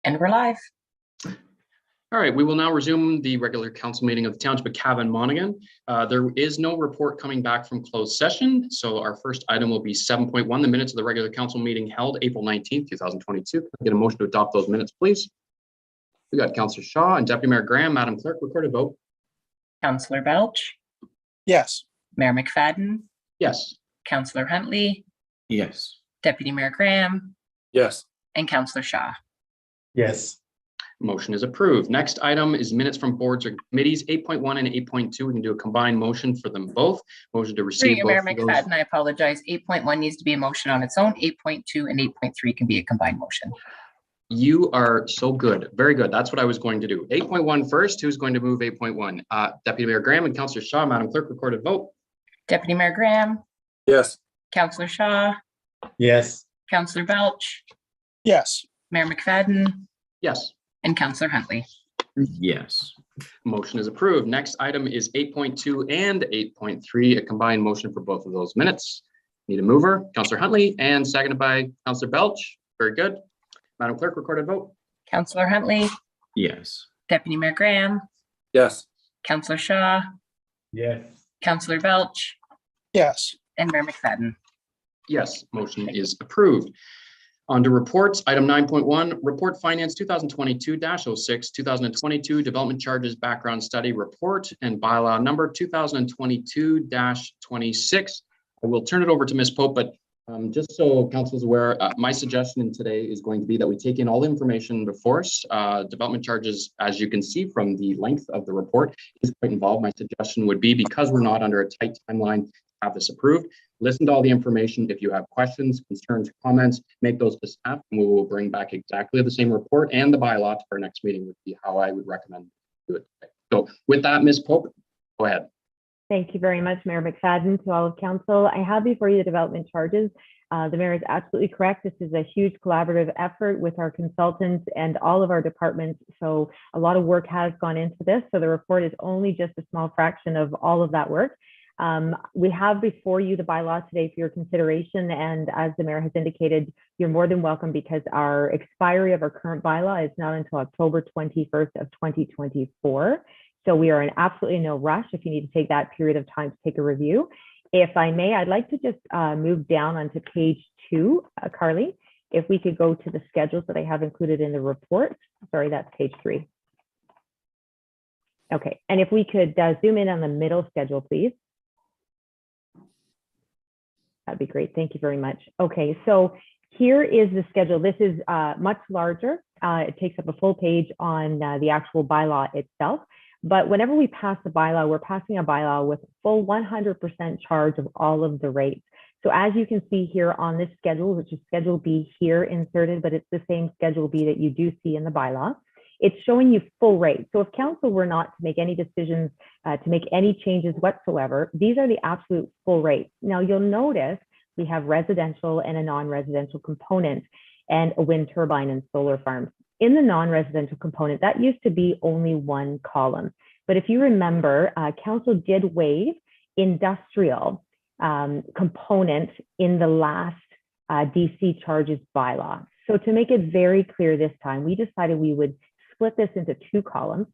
And we're live. All right, we will now resume the regular council meeting of the Township of Cavan Monaghan. There is no report coming back from closed session, so our first item will be 7.1, the minutes of the regular council meeting held April 19th, 2022. Can I get a motion to adopt those minutes, please? We got Councillor Shaw and Deputy Mayor Graham. Madam Clerk, recorded vote. Councillor Belch. Yes. Mayor McFadden. Yes. Councillor Huntley. Yes. Deputy Mayor Graham. Yes. And Councillor Shaw. Yes. Motion is approved. Next item is minutes from boards or committees, 8.1 and 8.2. We can do a combined motion for them both. Motion to receive both Mayor of those. McFadden, I apologize. 8.1 needs to be a motion on its own. 8.2 and 8.3 can be a combined motion. You are so good. Very good. That's what I was going to do. 8.1 first. Who's going to move 8.1? Deputy Mayor Graham and Councillor Shaw. Madam Clerk, recorded vote. Deputy Mayor Graham. Yes. Councillor Shaw. Yes. Councillor Belch. Yes. Mayor McFadden. Yes. And Councillor Huntley. Yes. Motion is approved. Next item is 8.2 and 8.3, a combined motion for both of those minutes. Need a mover, Councillor Huntley, and seconded by Councillor Belch. Very good. Madam Clerk, recorded vote. Councillor Huntley. Yes. Deputy Mayor Graham. Yes. Councillor Shaw. Yes. Councillor Belch. Yes. And Mayor McFadden. Yes, motion is approved. On to reports, item 9.1, Report Finance 2022-06, 2022 Development Charges Background Study Report and Bylaw number 2022-26. I will turn it over to Ms. Pope, but just so council is aware, my suggestion today is going to be that we take in all the information before us. Development charges, as you can see from the length of the report, is quite involved. My suggestion would be, because we're not under a tight timeline to have this approved, listen to all the information. If you have questions, concerns, comments, make those to staff, and we will bring back exactly the same report and the bylaw to our next meeting would be how I would recommend do it today. So with that, Ms. Pope, go ahead. Thank you very much, Mayor McFadden, to all of council. I have before you the development charges. The mayor is absolutely correct. This is a huge collaborative effort with our consultants and all of our departments. So a lot of work has gone into this. So the report is only just a small fraction of all of that work. We have before you the bylaw today for your consideration. And as the mayor has indicated, you're more than welcome because our expiry of our current bylaw is not until October 21st of 2024. So we are in absolutely no rush if you need to take that period of time to take a review. If I may, I'd like to just move down onto page 2, Carly, if we could go to the schedules that I have included in the report. Sorry, that's page 3. Okay, and if we could zoom in on the middle schedule, please. That'd be great. Thank you very much. Okay, so here is the schedule. This is much larger. It takes up a full page on the actual bylaw itself. But whenever we pass the bylaw, we're passing a bylaw with full 100% charge of all of the rates. So as you can see here on this schedule, which is Schedule B here inserted, but it's the same Schedule B that you do see in the bylaw, it's showing you full rates. So if council were not to make any decisions, to make any changes whatsoever, these are the absolute full rates. Now you'll notice we have residential and a non-residential component and a wind turbine and solar farms. In the non-residential component, that used to be only one column. But if you remember, council did waive industrial component in the last DC charges bylaw. So to make it very clear this time, we decided we would split this into 2 columns.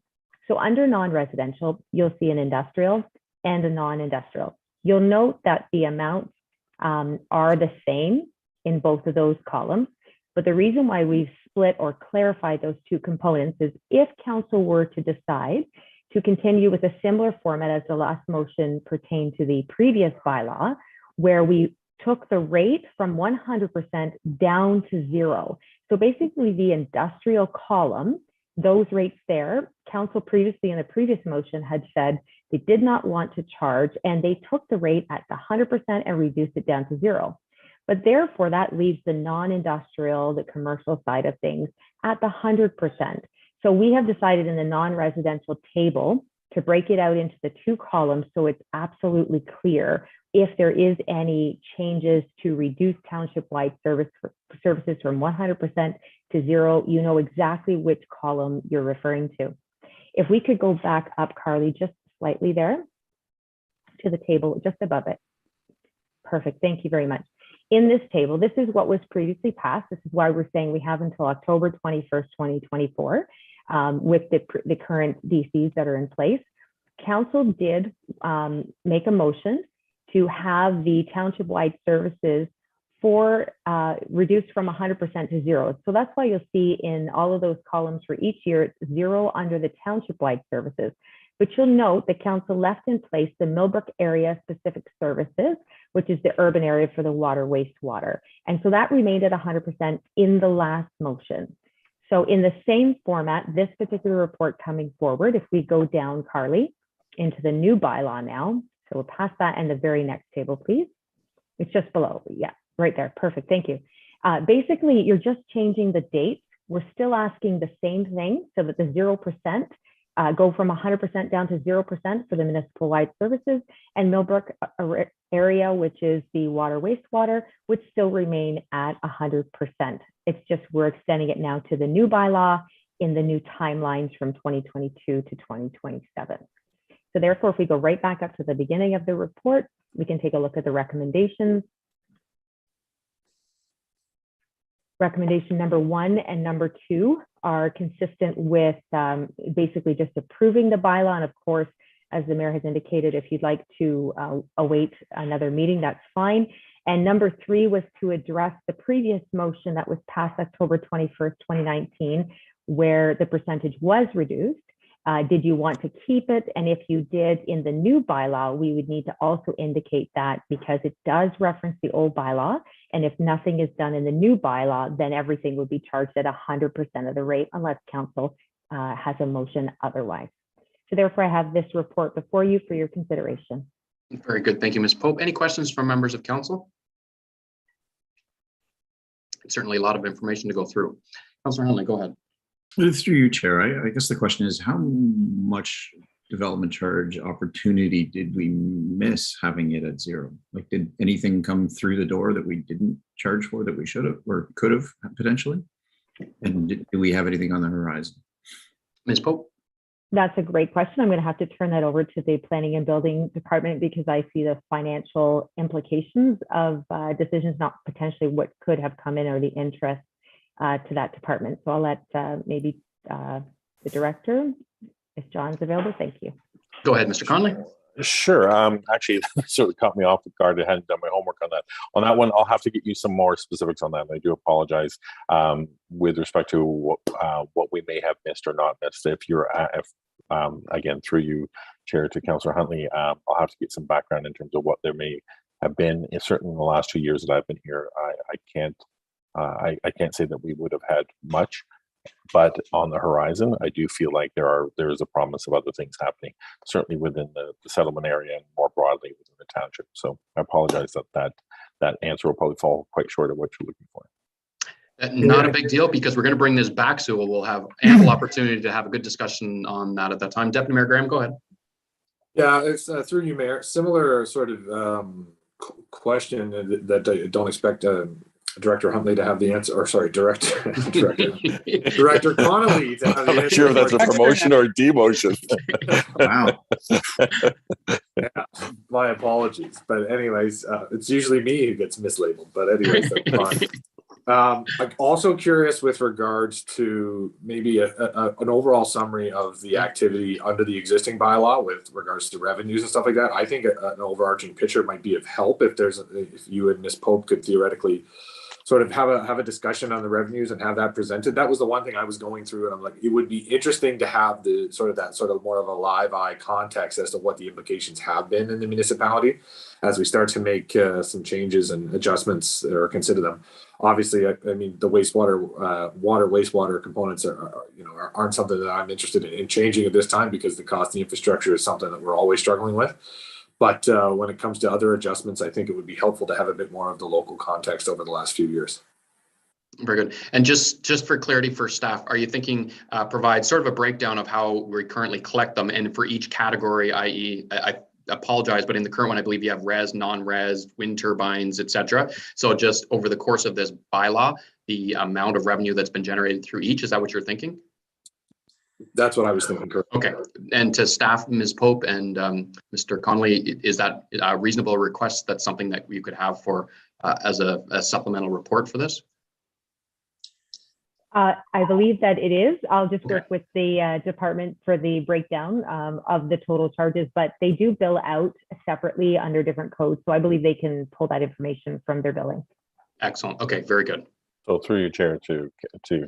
So under non-residential, you'll see an industrial and a non-industrial. You'll note that the amounts are the same in both of those columns. But the reason why we've split or clarified those 2 components is if council were to decide to continue with a similar format as the last motion pertained to the previous bylaw, where we took the rate from 100% down to 0. So basically the industrial column, those rates there, council previously in the previous motion had said they did not want to charge and they took the rate at the 100% and reduced it down to 0. But therefore, that leaves the non-industrial, the commercial side of things at the 100%. So we have decided in the non-residential table to break it out into the 2 columns so it's absolutely clear if there is any changes to reduce township-wide services from 100% to 0, you know exactly which column you're referring to. If we could go back up, Carly, just slightly there to the table, just above it. Perfect, thank you very much. in this table, this is what was previously passed. This is why we're saying we have until October 21st, 2024, with the current DCs that are in place. Council did make a motion to have the township-wide services reduced from 100% to zero. So that's why you'll see in all of those columns for each year, it's zero under the township-wide services. But you'll note that council left in place the Millbrook area specific services, which is the urban area for the water, wastewater. And so that remained at 100% in the last motion. So in the same format, this particular report coming forward, if we go down, Carly, into the new bylaw now. So we'll pass that and the very next table, please. It's just below, yeah, right there, perfect, thank you. Basically, you're just changing the dates. We're still asking the same thing so that the 0% go from 100% down to 0% for the municipal wide services, and Millbrook area, which is the water wastewater, would still remain at 100%. It's just we're extending it now to the new bylaw in the new timelines from 2022 to 2027. So therefore, if we go right back up to the beginning of the report, we can take a look at the recommendations. Recommendation number 1 and number 2 are consistent with basically just approving the bylaw. And of course, as the mayor has indicated, if you'd like to await another meeting, that's fine. And number 3 was to address the previous motion that was passed October 21st, 2019, where the percentage was reduced. Did you want to keep it? And if you did, in the new bylaw, we would need to also indicate that, because it does reference the old bylaw. And if nothing is done in the new bylaw, then everything would be charged at 100% of the rate unless council has a motion otherwise. So therefore, I have this report before you for your consideration. Very good. Thank you, Ms. Pope. Any questions from members of council? Certainly a lot of information to go through. Councillor Huntley, go ahead. Through you, Chair, I guess the question is, how much development charge opportunity did we miss having it at zero? Like, did anything come through the door that we didn't charge for that we should have or could have potentially? And do we have anything on the horizon? Ms. Pope? That's a great question. I'm going to have to turn that over to the Planning and Building Department, because I see the financial implications of decisions, not potentially what could have come in or the interest to that department. So I'll let maybe the director, if John's available. Thank you. Go ahead, Mr. Conley. Sure. Actually, that sort of caught me off guard. I hadn't done my homework on that. On that one, I'll have to get you some more specifics on that. And I do apologize with respect to what we may have missed or not missed. If you're, again, through you, Chair, to Councillor Huntley, I'll have to get some background in terms of what there may have been. Certainly in the last 2 years that I've been here, I can't say that we would have had much. But on the horizon, I do feel like there is a promise of other things happening, certainly within the settlement area and more broadly within the township. So I apologize that answer will probably fall quite short of what you're looking for. Not a big deal, because we're going to bring this back, so we'll have ample opportunity to have a good discussion on that at that time. Deputy Mayor Graham, go ahead. Yeah, it's through you, Mayor. Similar sort of question that I don't expect Director Huntley to have the answer, or sorry, Director Connolly to have the answer. I'm not sure if that's a promotion or a demotion. Wow. Yeah, my apologies. But anyways, it's usually me who gets mislabeled. But anyways, that's fine. I'm also curious with regards to maybe an overall summary of the activity under the existing bylaw with regards to revenues and stuff like that. I think an overarching picture might be of help if you and Ms. Pope could theoretically sort of have a discussion on the revenues and have that presented. That was the one thing I was going through, and I'm like, it would be interesting to have that sort of more of a live eye context as to what the implications have been in the municipality as we start to make some changes and adjustments or consider them. Obviously, I mean, the wastewater components aren't something that I'm interested in changing at this time, because the cost of the infrastructure is something that we're always struggling with. But when it comes to other adjustments, I think it would be helpful to have a bit more of the local context over the last few years. Very good. And just for clarity for staff, are you thinking provide sort of a breakdown of how we currently collect them, and for each category, i.e., I apologize, but in the current one, I believe you have res, non-res, wind turbines, etc. So just over the course of this bylaw, the amount of revenue that's been generated through each, is that what you're thinking? That's what I was thinking. Correct. Okay, and to staff, Ms. Pope and Mr. Conley, is that a reasonable request? That's something that you could have for as a supplemental report for this? I believe that it is. I'll just Okay. work with the department for the breakdown of the total charges, but they do bill out separately under different codes. So I believe they can pull that information from their billing. Excellent. Okay, very good. So through your chair to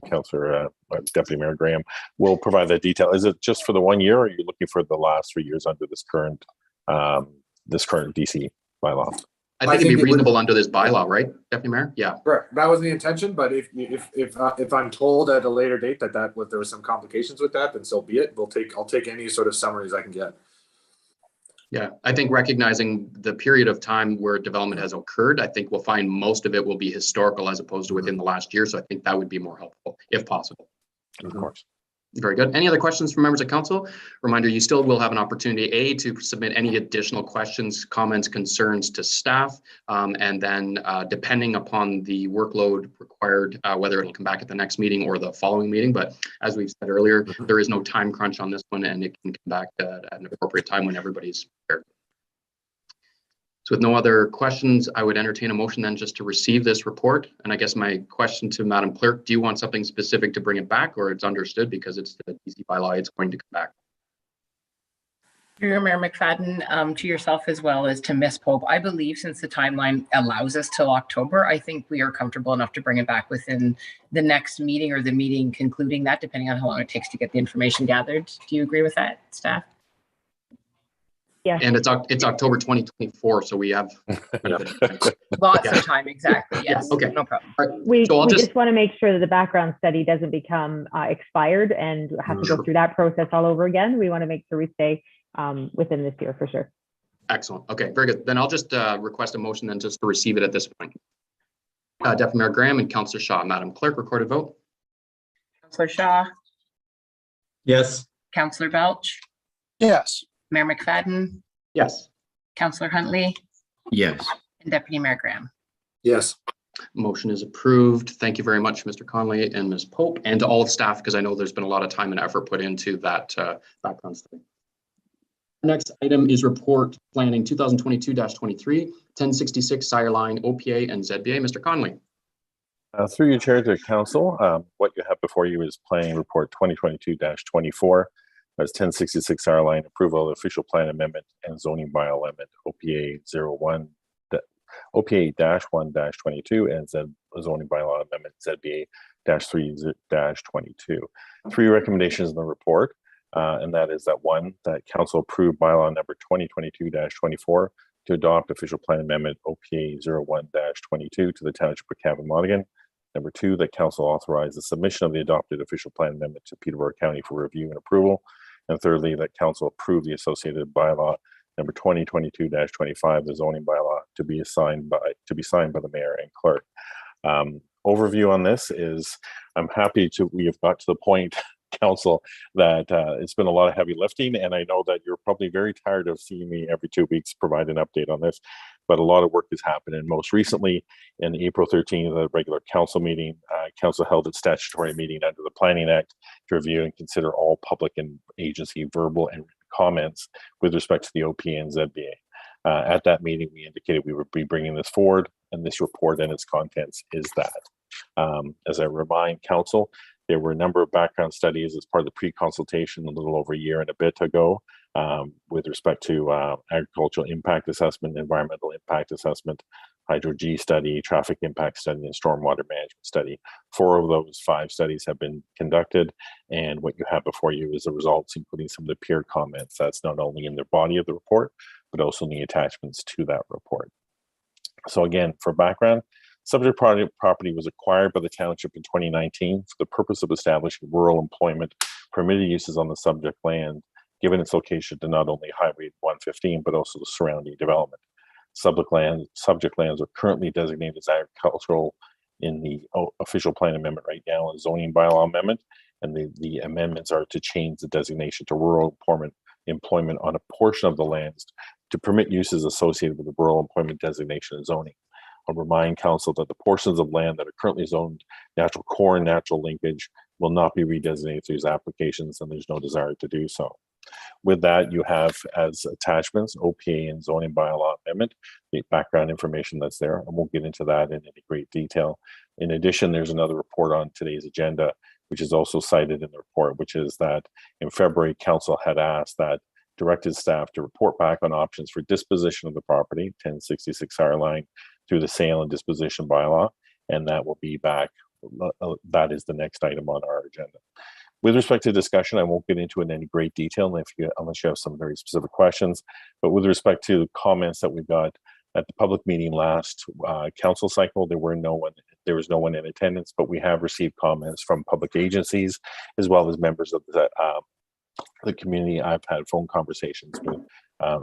Councillor Deputy Mayor Graham, we'll provide that detail. Is it just for the 1 year, or are you looking for the last 3 years under this current DC bylaw? I think it'd be reasonable under this bylaw, right, Deputy Mayor? Yeah. Correct. That was the intention, but if I'm told at a later date that there was some complications with that, then so be it. I'll take any sort of summaries I can get. Yeah, I think recognizing the period of time where development has occurred, I think we'll find most of it will be historical as opposed to within the last year. So I think that would be more helpful if possible. Of course. Very good. Any other questions from members of council? Reminder, you still will have an opportunity to submit any additional questions, comments, concerns to staff. And then depending upon the workload required, whether it'll come back at the next meeting or the following meeting. But as we've said earlier, there is no time crunch on this one, and it can come back at an appropriate time when everybody's prepared. So with no other questions, I would entertain a motion then just to receive this report. And I guess my question to Madam Clerk, do you want something specific to bring it back, or it's understood because it's the DC bylaw, it's going to come back? Through Mayor McFadden, to yourself as well as to Ms. Pope, I believe since the timeline allows us till October, I think we are comfortable enough to bring it back within the next meeting or the meeting concluding that, depending on how long it takes to get the information gathered. Do you agree with that, staff? Yeah. And it's October 2024, so we have Lots of time, exactly. Yes. Okay. No problem. We So I'll just want to make sure that the background study doesn't become expired and have to go through that process all over again. We want to make sure we stay within this year for sure. Excellent. Okay, very good. Then I'll just request a motion then just to receive it at this point. Deputy Mayor Graham and Councillor Shaw. Madam Clerk, recorded vote. Councillor Shaw, Yes. Councillor Belch, Yes. Mayor McFadden, Yes. Councillor Huntley, Yes. and Deputy Mayor Graham. Yes. Motion is approved. Thank you very much, Mr. Conley and Ms. Pope, and to all of staff, because I know there's been a lot of time and effort put into that background study. Next item is report planning 2022-23, 1066 Sire Line, OPA and ZBA. Mr. Conley. Through your chair to council, what you have before you is planning report 2022-24. That's 1066 Sire Line, approval of official plan amendment and zoning bylaw amendment, OPA-1-22 and zoning bylaw amendment ZBA-3-22. Three recommendations in the report, and that is that one, that council approve bylaw number 2022-24 to adopt official plan amendment OPA-01-22 to the Township of Cavan-Monaghan. Number two, that council authorize the submission of the adopted official plan amendment to Peterborough County for review and approval. And thirdly, that council approve the associated bylaw number 2022-25, the zoning bylaw to be signed by the mayor and clerk. Overview on this is, we have got to the point, council, that it's been a lot of heavy lifting, and I know that you're probably very tired of seeing me every 2 weeks provide an update on this, but a lot of work has happened. And most recently, in April 13th, the regular council meeting, council held its statutory meeting under the Planning Act to review and consider all public and agency verbal and written comments with respect to the OPA and ZBA. At that meeting, we indicated we would be bringing this forward, and this report and its contents is that. As I remind council, there were a number of background studies as part of the pre-consultation a little over a year and a bit ago with respect to agricultural impact assessment, environmental impact assessment, hydro-G study, traffic impact study, and stormwater management study. 4 of those 5 studies have been conducted, and what you have before you is the results, including some of the peer comments. That's not only in the body of the report, but also in the attachments to that report. So again, for background, subject property was acquired by the township in 2019 for the purpose of establishing rural employment permitted uses on the subject land, given its location to not only Highway 115, but also the surrounding development. Subject lands are currently designated as agricultural in the official plan amendment right now, a zoning bylaw amendment, and the amendments are to change the designation to rural employment on a portion of the lands to permit uses associated with the rural employment designation and zoning. I'll remind council that the portions of land that are currently zoned natural core and natural linkage will not be redesignated through these applications, and there's no desire to do so. With that, you have as attachments OPA and zoning bylaw amendment, the background information that's there. I won't get into that in any great detail. In addition, there's another report on today's agenda, which is also cited in the report, which is that in February, council had asked that directed staff to report back on options for disposition of the property, 1066 Hireline, through the sale and disposition bylaw, and that will be back. That is the next item on our agenda. With respect to discussion, I won't get into it in any great detail unless you have some very specific questions. But with respect to comments that we got at the public meeting last council cycle, there was no one in attendance, but we have received comments from public agencies as well as members of the community. I've had phone conversations with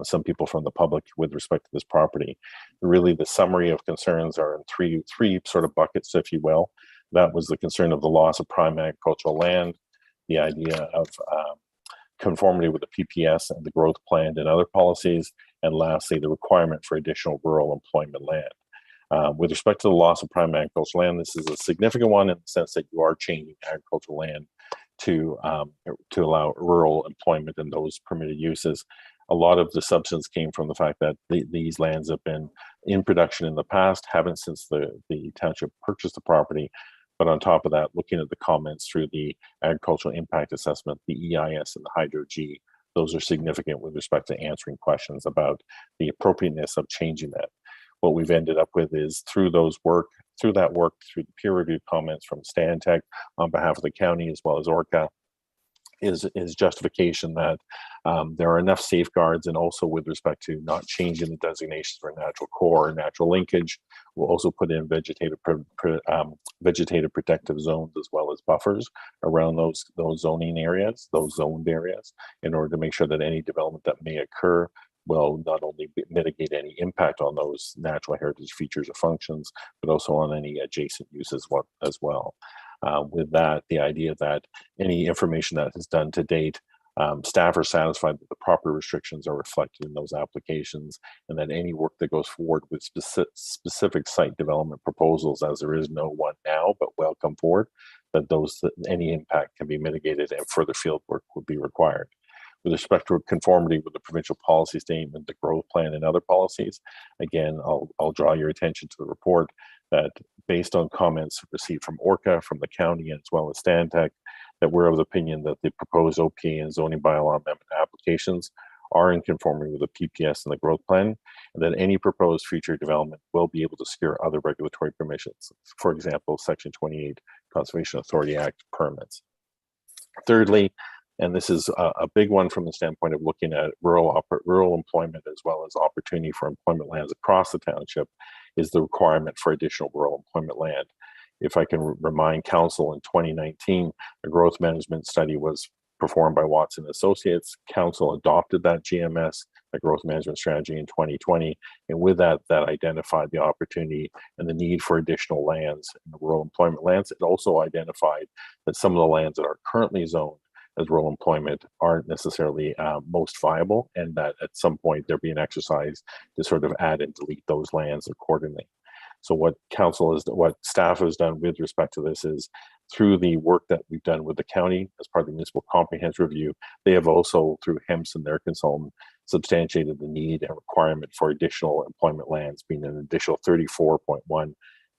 some people from the public with respect to this property. Really, the summary of concerns are in three sort of buckets, if you will. That was the concern of the loss of prime agricultural land, the idea of conformity with the PPS and the growth plan and other policies, and lastly, the requirement for additional rural employment land. With respect to the loss of prime agricultural land, this is a significant one in the sense that you are changing agricultural land to allow rural employment and those permitted uses. A lot of the substance came from the fact that these lands have been in production in the past, haven't since the township purchased the property. But on top of that, looking at the comments through the agricultural impact assessment, the EIS and the Hydro-G, those are significant with respect to answering questions about the appropriateness of changing that. What we've ended up with is through that work, through the peer reviewed comments from Stantec on behalf of the county as well as ORCA, is justification that there are enough safeguards, and also with respect to not changing the designations for natural core or natural linkage. We'll also put in vegetative protective zones as well as buffers around those zoning areas, those zoned areas, in order to make sure that any development that may occur will not only mitigate any impact on those natural heritage features or functions, but also on any adjacent uses as well. With that, the idea that any information that is done to date, staff are satisfied that the proper restrictions are reflected in those applications, and that any work that goes forward with specific site development proposals, as there is no one now, but will come forward, that any impact can be mitigated and further field work would be required. With respect to conformity with the provincial policy statement, the growth plan, and other policies, again, I'll draw your attention to the report that based on comments received from ORCA, from the county, as well as Stantec, that we're of the opinion that the proposed OPA and zoning bylaw amendment applications are in conformity with the PPS and the growth plan, and that any proposed future development will be able to secure other regulatory permissions. For example, Section 28 Conservation Authority Act permits. Thirdly, and this is a big one from the standpoint of looking at rural employment as well as opportunity for employment lands across the township, is the requirement for additional rural employment land. If I can remind council, in 2019, a growth management study was performed by Watson Associates. Council adopted that GMS, the growth management strategy, in 2020. And with that identified the opportunity and the need for additional lands, rural employment lands. It also identified that some of the lands that are currently zoned as rural employment aren't necessarily most viable, and that at some point there be an exercise to sort of add and delete those lands accordingly. So what staff has done with respect to this is, through the work that we've done with the county as part of the municipal comprehensive review, they have also, through HEMS and their consultant, substantiated the need and requirement for additional employment lands, being an additional 34.1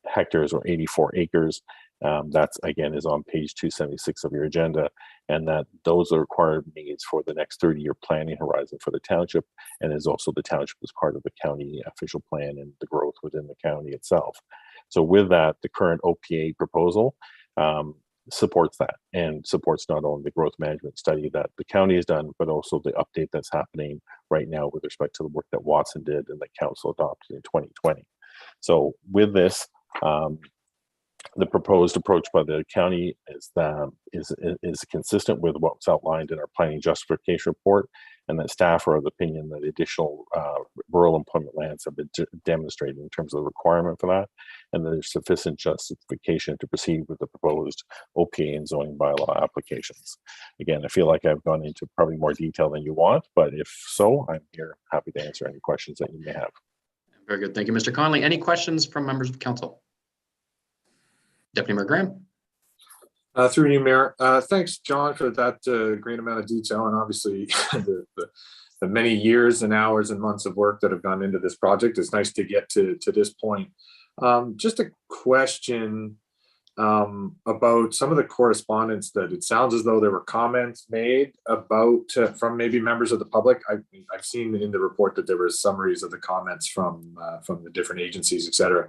hectares or 84 acres. That's, again, is on page 276 of your agenda, and that those are required needs for the next 30-year planning horizon for the township, and is also the township as part of the county official plan and the growth within the county itself. So with that, the current OPA proposal supports that, and supports not only the growth management study that the county has done, but also the update that's happening right now with respect to the work that Watson did and that council adopted in 2020. So with this, the proposed approach by the county is consistent with what's outlined in our planning justification report, and that staff are of the opinion that additional rural employment lands have been demonstrated in terms of the requirement for that, and that there's sufficient justification to proceed with the proposed OPA and zoning bylaw applications. Again, I feel like I've gone into probably more detail than you want, but if so, I'm here happy to answer any questions that you may have. Very good. Thank you, Mr. Conley. Any questions from members of council? Deputy Mayor Graham. Through you, Mayor. Thanks, John, for that great amount of detail, and obviously the many years and hours and months of work that have gone into this project. It's nice to get to this point. Just a question about some of the correspondence that it sounds as though there were comments made about from maybe members of the public. I've seen in the report that there were summaries of the comments from the different agencies, et cetera.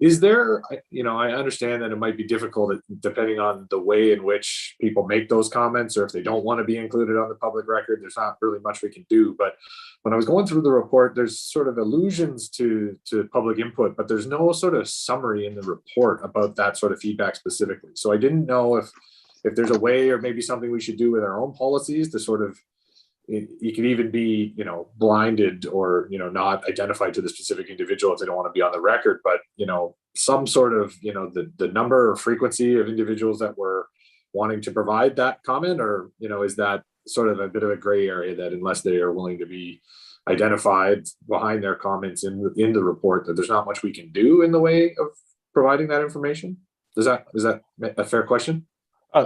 Is there, I understand that it might be difficult depending on the way in which people make those comments, or if they don't want to be included on the public record, there's not really much we can do. But when I was going through the report, there's sort of allusions to public input, but there's no sort of summary in the report about that sort of feedback specifically. So I didn't know if there's a way, or maybe something we should do with our own policies to sort of, you could even be, blinded or, not identified to the specific individual if they don't want to be on the record, but, some sort of, the number or frequency of individuals that were wanting to provide that comment, or, is that sort of a bit of a gray area that unless they are willing to be identified behind their comments in the report, that there's not much we can do in the way of providing that information? Is that a fair question?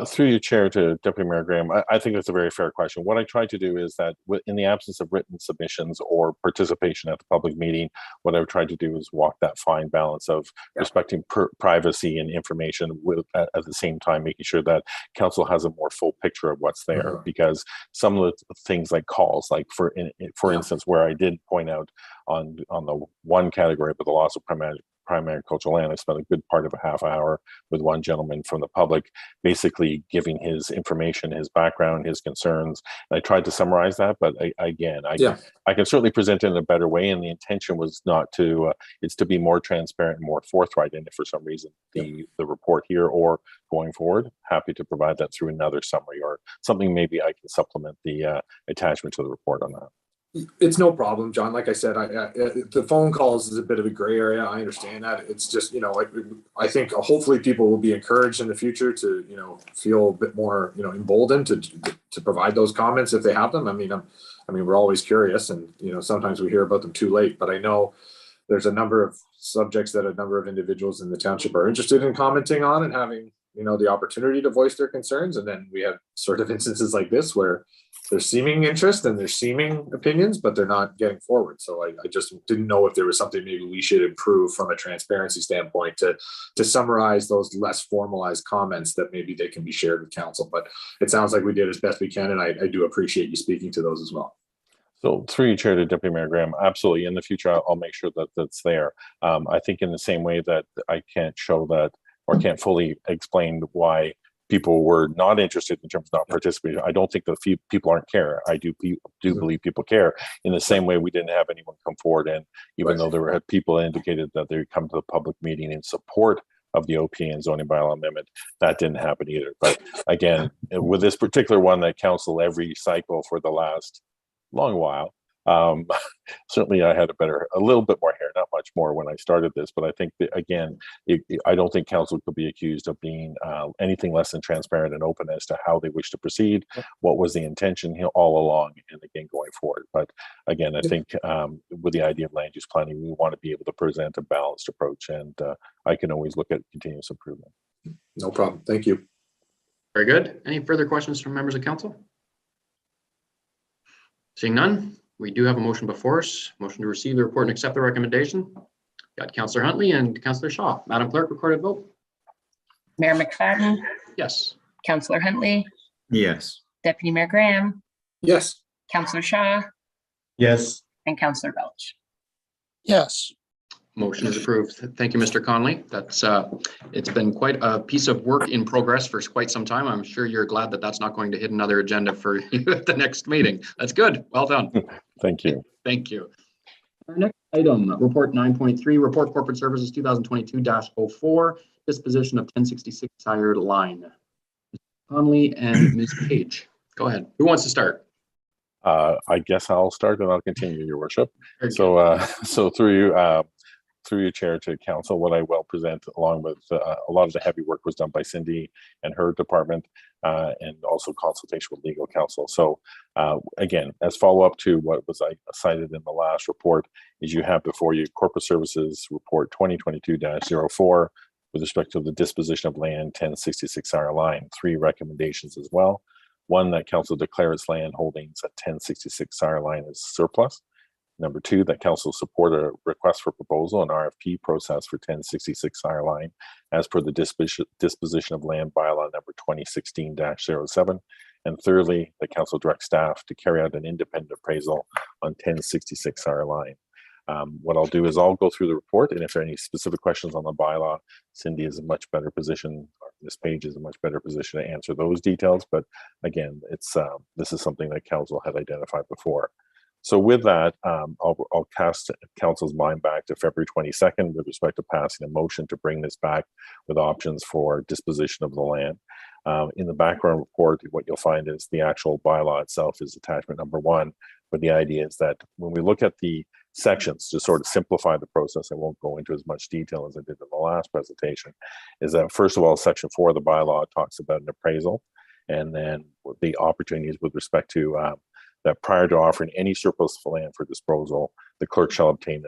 Through your chair to Deputy Mayor Graham, I think that's a very fair question. What I try to do is that in the absence of written submissions or participation at the public meeting, what I've tried to do is walk that fine balance of respecting privacy and information at the same time making sure that council has a more full picture of what's there. Because some of the things like calls, like for instance, where I did point out on the one category, but the loss of primary agricultural land, I spent a good part of a half hour with one gentleman from the public, basically giving his information, his background, his concerns. And I tried to summarize that, but I can certainly present it in a better way. And the intention was not to, it's to be more transparent and more forthright. And if for some reason the report here or going forward, happy to provide that through another summary or something. Maybe I can supplement the attachment to the report on that. It's no problem, John. Like I said, the phone calls is a bit of a gray area. I understand that. It's just, I think hopefully people will be encouraged in the future to, feel a bit more, emboldened to provide those comments if they have them. I mean, we're always curious, and, sometimes we hear about them too late, but I know there's a number of subjects that a number of individuals in the township are interested in commenting on and having, the opportunity to voice their concerns. And then we have sort of instances like this where there's seeming interest and there's seeming opinions, but they're not getting forward. So I just didn't know if there was something maybe we should improve from a transparency standpoint to summarize those less formalized comments that maybe they can be shared with council. But it sounds like we did as best we can, and I do appreciate you speaking to those as well. So through your chair to Deputy Mayor Graham, absolutely. In the future, I'll make sure that that's there. I think in the same way that I can't show that or can't fully explain why people were not interested in terms of not participating. I don't think that people aren't care. I do believe people care. In the same way, we didn't have anyone come forward, and even though there were people indicated that they would come to the public meeting in support of the OPA and zoning bylaw amendment, that didn't happen either. But again, with this particular one that council every cycle for the last long while, certainly I had a little bit more hair, not much more when I started this, but I think that, again, I don't think council could be accused of being anything less than transparent and open as to how they wish to proceed, what was the intention all along, and again, going forward. But again, I think with the idea of land use planning, we want to be able to present a balanced approach, and I can always look at continuous improvement. No problem. Thank you. Very good. Any further questions from members of council? Seeing none, we do have a motion before us. Motion to receive the report and accept the recommendation. Got Councillor Huntley and Councillor Shaw. Madam Clerk, recorded vote. Mayor McFadden, Yes. Councillor Huntley, Yes. Deputy Mayor Graham, Yes. Councillor Shaw, Yes. and Councillor Belch. Yes. Motion is approved. Thank you, Mr. Conley. That's it's been quite a piece of work in progress for quite some time. I'm sure you're glad that that's not going to hit another agenda for you at the next meeting. That's good. Well done. Thank you. Thank you. Our next item, report 9.3, report corporate services 2022-04, disposition of 1066 Tired Line. Mr. Conley and Ms. Page. Go ahead. Who wants to start? I guess I'll start and I'll continue, Your Worship. So through your chair to council, what I will present along with a lot of the heavy work was done by Cindy and her department, and also consultation with legal counsel. So again, as follow-up to what was cited in the last report, is you have before you corporate services report 2022-04, with respect to the disposition of land 1066 Our Line. 3 recommendations as well. 1, that council declare its land holdings at 1066 Our Line as surplus. Number 2, that council support a request for proposal and RFP process for 1066 Our Line as per the disposition of land bylaw number 2016-07. And thirdly, the council direct staff to carry out an independent appraisal on 1066 Our Line. What I'll do is I'll go through the report, and if there are any specific questions on the bylaw, Cindy is in a much better position, or this page is in a much better position to answer those details. But again, it's this is something that council had identified before. So with that, I'll cast council's mind back to February 22nd with respect to passing a motion to bring this back with options for disposition of the land. In the background report, what you'll find is the actual bylaw itself is attachment number 1. But the idea is that when we look at the sections to sort of simplify the process, I won't go into as much detail as I did in the last presentation, is that first of all, section 4 of the bylaw talks about an appraisal, and then the opportunities with respect to that prior to offering any surplus land for disposal, the clerk shall obtain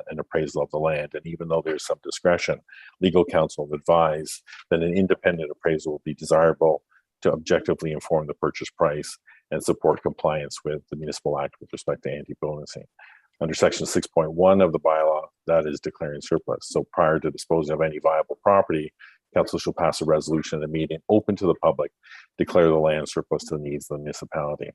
an appraisal of the land. And even though there's some discretion, legal counsel advise that an independent appraisal will be desirable to objectively inform the purchase price and support compliance with the Municipal Act with respect to anti-bonusing. Under section 6.1 of the bylaw, that is declaring surplus. So prior to disposing of any viable property, council shall pass a resolution at a meeting open to the public, declare the land surplus to the needs of the municipality.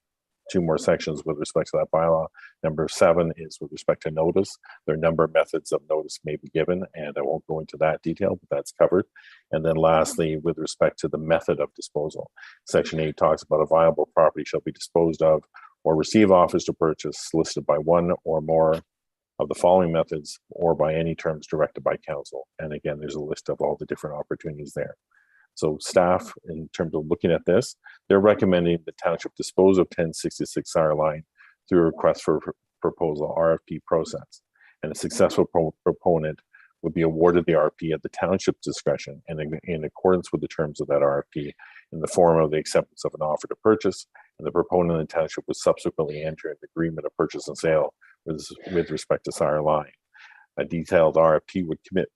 2 more sections with respect to that bylaw. Number 7 is with respect to notice. There are a number of methods of notice may be given, and I won't go into that detail, but that's covered. And then lastly, with respect to the method of disposal, section 8 talks about a viable property shall be disposed of or receive offers to purchase listed by one or more of the following methods or by any terms directed by council. And again, there's a list of all the different opportunities there. So staff, in terms of looking at this, they're recommending the township dispose of 1066 Our Line through a request for proposal RFP process. And a successful proponent would be awarded the RFP at the township's discretion and in accordance with the terms of that RFP in the form of the acceptance of an offer to purchase, and the proponent in the township would subsequently enter an agreement of purchase and sale with respect to Our Line. A detailed RFP would commit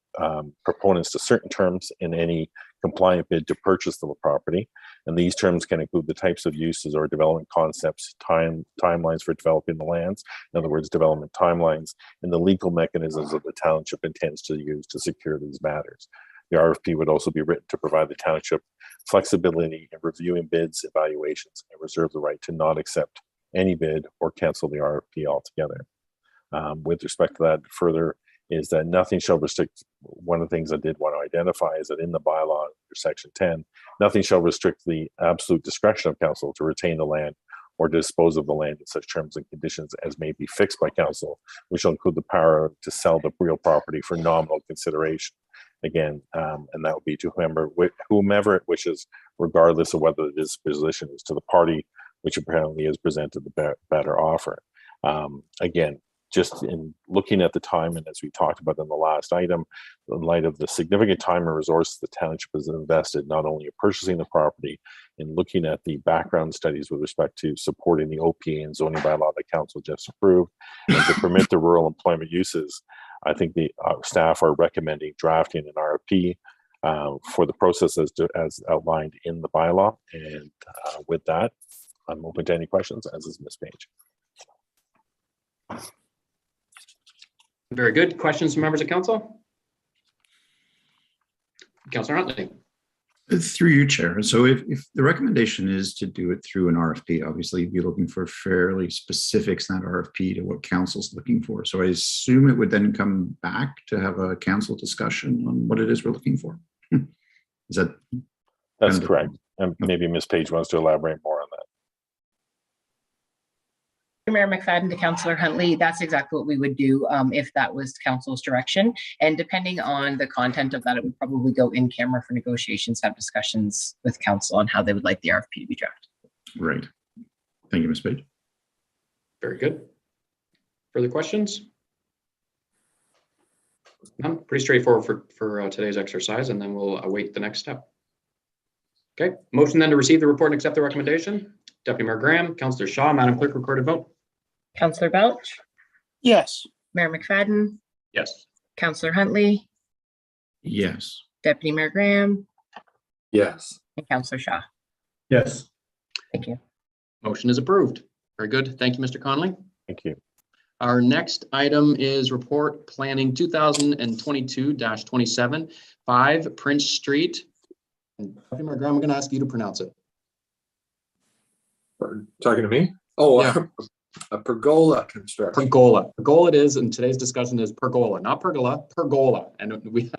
proponents to certain terms in any compliant bid to purchase the property, and these terms can include the types of uses or development concepts, timelines for developing the lands, in other words, development timelines, and the legal mechanisms that the township intends to use to secure these matters. The RFP would also be written to provide the township flexibility in reviewing bids, evaluations, and reserve the right to not accept any bid or cancel the RFP altogether. With respect to that, further is that nothing shall restrict. One of the things I did want to identify is that in the bylaw under section 10, nothing shall restrict the absolute discretion of council to retain the land or dispose of the land in such terms and conditions as may be fixed by council, which will include the power to sell the real property for nominal consideration. Again, and that would be to whomever it wishes, regardless of whether the disposition is to the party which apparently has presented the better offer. Again, just in looking at the time, and as we talked about in the last item, in light of the significant time and resources the township has invested, not only in purchasing the property, in looking at the background studies with respect to supporting the OPA and zoning bylaw that council just approved, and to permit the rural employment uses, I think the staff are recommending drafting an RFP for the process as outlined in the bylaw. And with that, I'm open to any questions, as is Ms. Page. Very good. Questions from members of council? Councillor Huntley. Through you, Chair. So if the recommendation is to do it through an RFP, obviously you'd be looking for fairly specifics in that RFP to what council's looking for. So I assume it would then come back to have a council discussion on what it is we're looking for. Is that? That's correct. And maybe Ms. Page wants to elaborate more on that. Mayor McFadden to Councillor Huntley, that's exactly what we would do if that was council's direction. And depending on the content of that, it would probably go in camera for negotiations, have discussions with council on how they would like the RFP to be drafted. Right. Thank you, Ms. Page. Very good. Further questions? No, pretty straightforward for today's exercise, and then we'll await the next step. Okay, motion then to receive the report and accept the recommendation. Deputy Mayor Graham, Councillor Shaw, Madam Clerk, recorded vote. Councillor Belch? Yes. Mayor McFadden? Yes. Councillor Huntley? Yes. Deputy Mayor Graham, Yes. and Councillor Shaw. Yes. Thank you. Motion is approved. Very good. Thank you, Mr. Conley. Thank you. Our next item is report planning 2022-27, 5 Prince Street. And Deputy Mayor Graham, I'm going to ask you to pronounce it. Talking to me? Oh, Yeah. a pergola construction. Pergola. Pergola it is, and today's discussion is pergola, not pergola, pergola. And we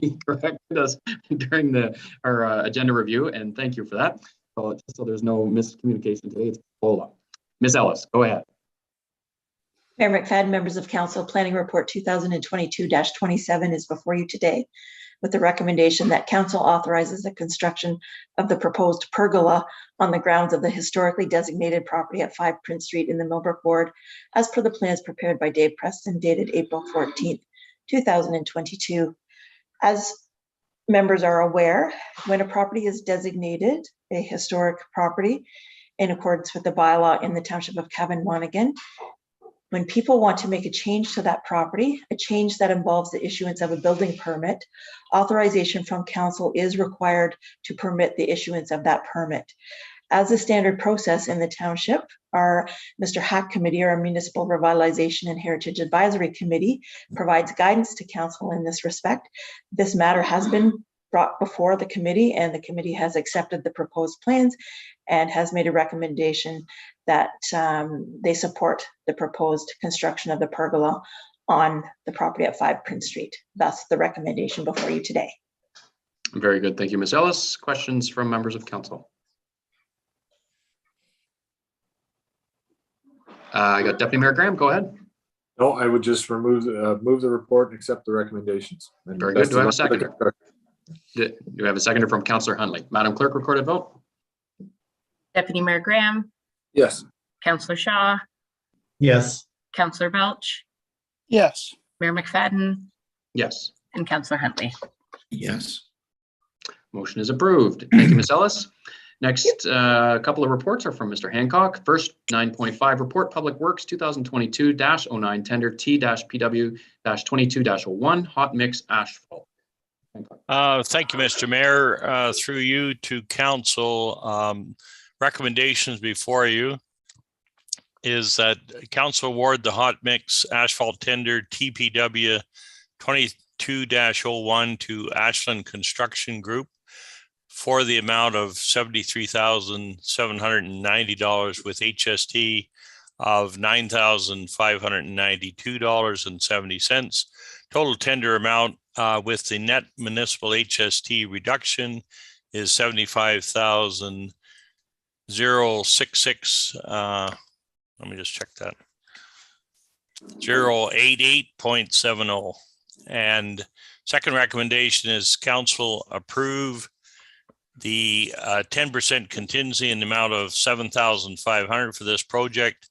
he corrected us during our agenda review, and thank you for that. So there's no miscommunication today, it's pergola. Ms. Ellis, go ahead. Mayor McFadden, members of council, planning report 2022-27 is before you today with the recommendation that council authorizes the construction of the proposed pergola on the grounds of the historically designated property at 5 Prince Street in the Millbrook ward, as per the plans prepared by Dave Preston, dated April 14th, 2022. As members are aware, when a property is designated a historic property in accordance with the bylaw in the township of Cavan-Monaghan, when people want to make a change to that property, a change that involves the issuance of a building permit, authorization from council is required to permit the issuance of that permit. As a standard process in the township, our Mr. Hack Committee, or our Municipal Revitalization and Heritage Advisory Committee, provides guidance to council in this respect. This matter has been brought before the committee, and the committee has accepted the proposed plans and has made a recommendation that they support the proposed construction of the pergola on the property at 5 Prince Street. Thus, the recommendation before you today. Very good. Thank you, Ms. Ellis. Questions from members of council? I got Deputy Mayor Graham. Go ahead. No, I would just move the report and accept the recommendations. And Very good. Do I have a best of luck seconder? with Do we have a seconder from Councillor Huntley? Madam Clerk, recorded vote. Deputy Mayor Graham, Yes. Councillor Shaw, Yes. Councillor Belch, Yes. Mayor McFadden, Yes. and Councillor Huntley. Yes. Motion is approved. Thank you, Ms. Ellis. Next, couple of reports are from Mr. Hancock. First, 9.5 report, Public Works 2022-09 tender T-PW-22-01 hot mix asphalt. Thank you, Mr. Mayor. Through you to council, recommendations before you is that council award the hot mix asphalt tender TPW 22-01 to Ashland Construction Group for the amount of $73,790 with HST of $9,592.70. Total tender amount with the net municipal HST reduction is $75,066. Let me just check that. 088.70. And second recommendation is council approve the 10% contingency in the amount of $7,500 for this project.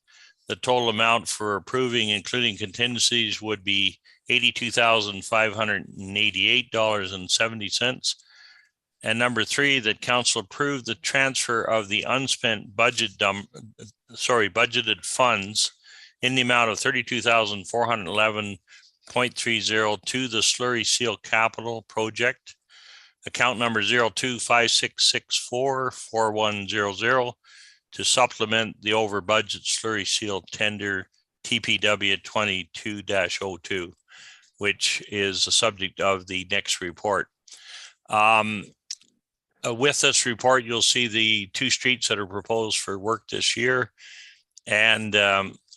The total amount for approving, including contingencies, would be $82,588.70. And number three, that council approve the transfer of the unspent budgeted funds in the amount of $32,411.30 to the slurry seal capital project, account number 0256644100, to supplement the over budget slurry seal tender TPW 22-02, which is the subject of the next report. With this report, you'll see the 2 streets that are proposed for work this year. And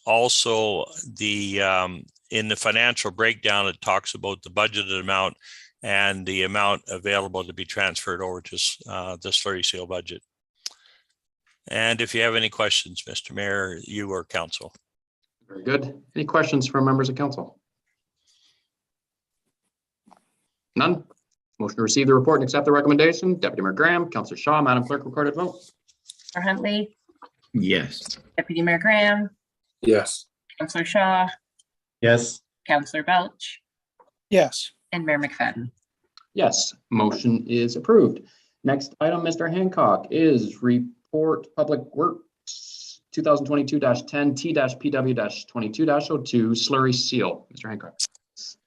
also the in the financial breakdown, it talks about the budgeted amount and the amount available to be transferred over to the slurry seal budget. And if you have any questions, Mr. Mayor, you or council. Very good. Any questions from members of council? None. Motion to receive the report and accept the recommendation. Deputy Mayor Graham, Councillor Shaw, Madam Clerk, recorded vote. Councillor Huntley, Yes. Deputy Mayor Graham, Yes. Councillor Shaw, Yes. Councillor Belch, Yes. and Mayor McFadden. Yes, motion is approved. Next item, Mr. Hancock, is report Public Works 2022-10 T-PW-22-02 slurry seal. Mr. Hancock.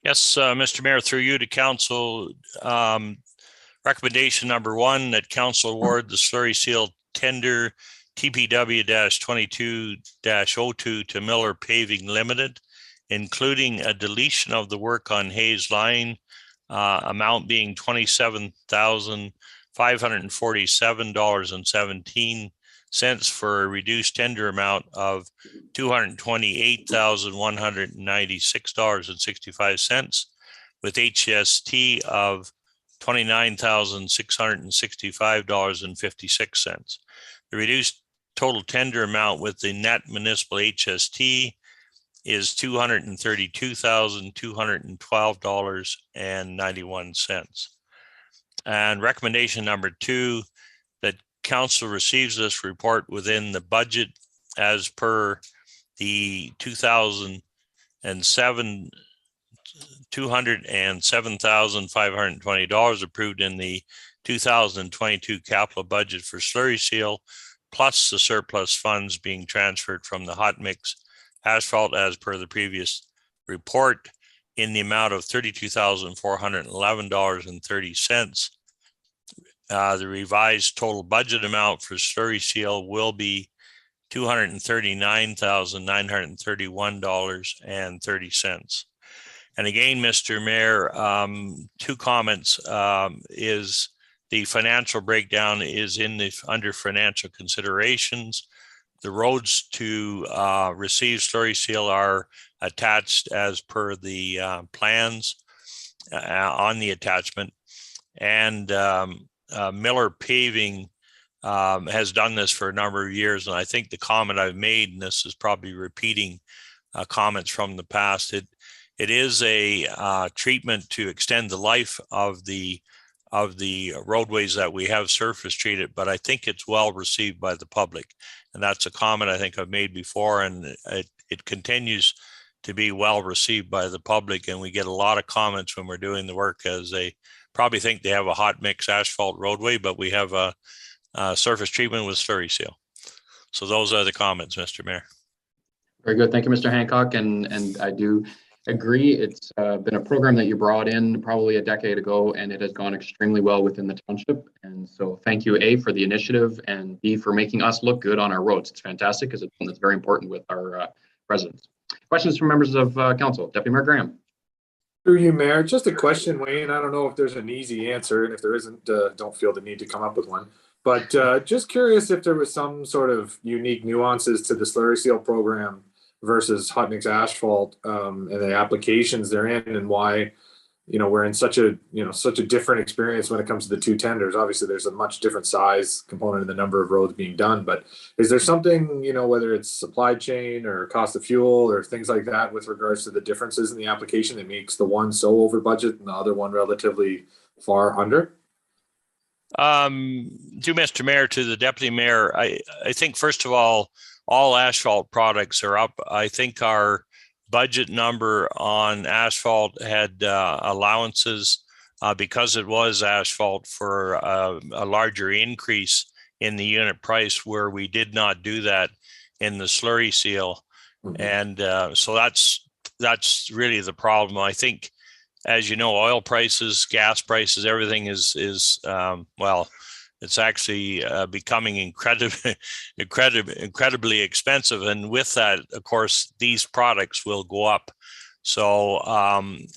Yes, Mr. Mayor, through you to council, recommendation number 1, that council award the slurry seal tender TPW-22-02 to Miller Paving Limited, including a deletion of the work on Hayes Line, amount being $27,547.17 for a reduced tender amount of $228,196.65, with HST of $29,665.56. The reduced total tender amount with the net municipal HST is $232,212.91. And recommendation number 2, that council receives this report within the budget as per the $207,520 approved in the 2022 capital budget for slurry seal, plus the surplus funds being transferred from the hot mix asphalt as per the previous report in the amount of $32,411.30. The revised total budget amount for slurry seal will be $239,931.30. And again, Mr. Mayor, 2 comments is the financial breakdown is under financial considerations. The roads to receive slurry seal are attached as per the plans on the attachment. And Miller Paving has done this for a number of years. And I think the comment I've made, and this is probably repeating comments from the past, it is a treatment to extend the life of the roadways that we have surface treated, but I think it's well received by the public. And that's a comment I think I've made before, and it continues to be well received by the public. And we get a lot of comments when we're doing the work, as they probably think they have a hot mix asphalt roadway, but we have a surface treatment with slurry seal. So those are the comments, Mr. Mayor. Very good. Thank you, Mr. Hancock. And I do agree. It's been a program that you brought in probably a decade ago, and it has gone extremely well within the township. And so thank you, A, for the initiative, and B, for making us look good on our roads. It's fantastic because it's one that's very important with our residents. Questions from members of council? Deputy Mayor Graham. Through you, Mayor. Just a question, Wayne. I don't know if there's an easy answer, and if there isn't, don't feel the need to come up with one. But just curious if there was some sort of unique nuances to the slurry seal program versus hot mix asphalt and the applications they're in, and why, we're in such a different experience when it comes to the 2 tenders. Obviously, there's a much different size component in the number of roads being done, but is there something, whether it's supply chain or cost of fuel or things like that with regards to the differences in the application that makes the one so over budget and the other one relatively far under? To Mr. Mayor, to the Deputy Mayor, I think, first of all asphalt products are up. I think our budget number on asphalt had allowances because it was asphalt for a larger increase in the unit price, where we did not do that in the slurry seal. Mm-hmm. And so that's really the problem. I think, as you know, oil prices, gas prices, everything is it's actually becoming incredibly expensive. And with that, of course, these products will go up. So